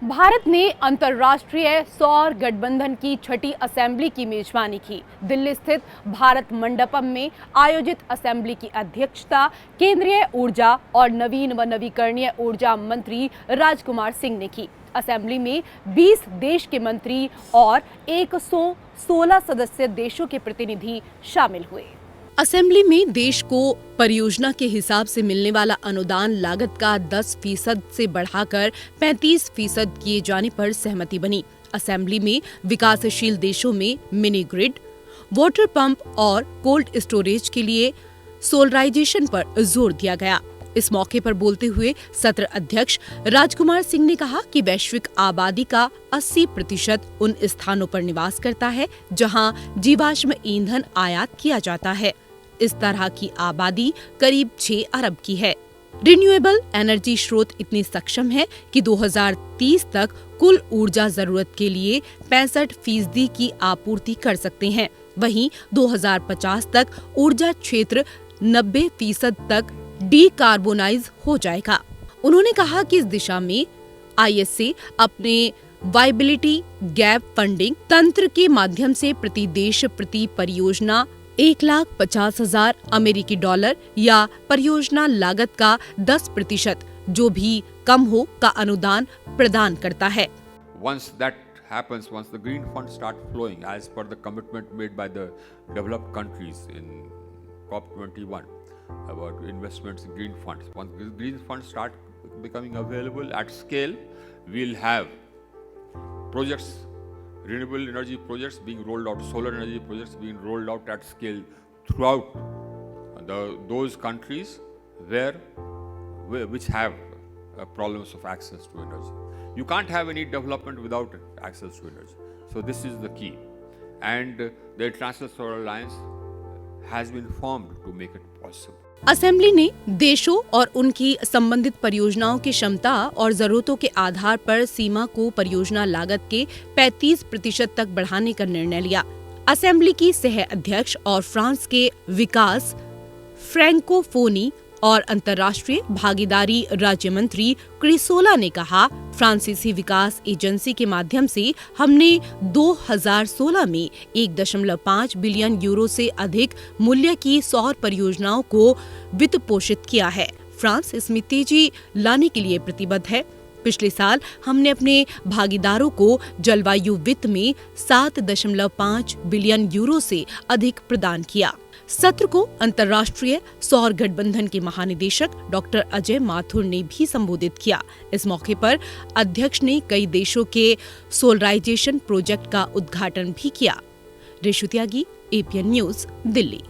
भारत ने अंतर्राष्ट्रीय सौर गठबंधन की छठी असेंबली की मेजबानी की। दिल्ली स्थित भारत मंडपम में आयोजित असेंबली की अध्यक्षता केंद्रीय ऊर्जा और नवीन व नवीकरणीय ऊर्जा मंत्री राजकुमार सिंह ने की। असेंबली में 20 देश के मंत्री और 116 सदस्य देशों के प्रतिनिधि शामिल हुए। असेंबली में देश को परियोजना के हिसाब से मिलने वाला अनुदान लागत का 10% से बढ़ाकर 35% किए जाने पर सहमति बनी। असेंबली में विकासशील देशों में मिनी ग्रिड, वाटर पंप और कोल्ड स्टोरेज के लिए सोलराइजेशन पर जोर दिया गया। इस मौके पर बोलते हुए सत्र अध्यक्ष राजकुमार सिंह ने कहा कि वैश्विक आबादी का 80% उन स्थानों पर निवास करता है जहां जीवाश्म ईंधन आयात किया जाता है। इस तरह की आबादी करीब 6 अरब की है। रिन्यूएबल एनर्जी स्रोत इतनी सक्षम है कि 2030 तक कुल ऊर्जा जरूरत के लिए 65% की आपूर्ति कर सकते हैं। वहीं 2050 तक ऊर्जा क्षेत्र 90% तक डीकार्बोनाइज हो जाएगा। उन्होंने कहा कि इस दिशा में आईएसए अपने वायबिलिटी गैप फंडिंग तंत्र के माध्यम से प्रति देश प्रति परियोजना 1,50,000 अमेरिकी डॉलर या परियोजना लागत का 10% जो भी कम हो का अनुदान प्रदान करता है। Once that happens, once the green funds start flowing as per the commitment made by the developed countries in COP21 about investments in green funds, once these green funds start becoming available at scale, we'll have projects, renewable energy projects being rolled out, solar energy projects being rolled out at scale throughout those countries which have problems of access to energy. You can't have any development without access to energy. So this is the key. And the International Solar Alliance has been formed to make it possible. Assembly ने देशों और उनकी संबंधित परियोजनाओं की क्षमता और जरूरतों के आधार पर सीमा को परियोजना लागत के 35% तक बढ़ाने का निर्णय लिया। असेंबली की सह अध्यक्ष और फ्रांस के विकास, फ्रैंकोफोनी और अंतर्राष्ट्रीय भागीदारी राज्य मंत्री क्रिसोला ने कहा, फ्रांसीसी विकास एजेंसी के माध्यम से हमने 2016 में 1.5 बिलियन यूरो से अधिक मूल्य की सौर परियोजनाओं को वित्त पोषित किया है। फ्रांस इसमें तेजी लाने के लिए प्रतिबद्ध है। पिछले साल हमने अपने भागीदारों को जलवायु वित्त में 7.5 बिलियन यूरो से अधिक प्रदान किया। सत्र को अंतर्राष्ट्रीय सौर गठबंधन के महानिदेशक डॉक्टर अजय माथुर ने भी संबोधित किया। इस मौके पर अध्यक्ष ने कई देशों के सोलराइजेशन प्रोजेक्ट का उद्घाटन भी किया। रेशु त्यागी, एपीएन न्यूज, दिल्ली।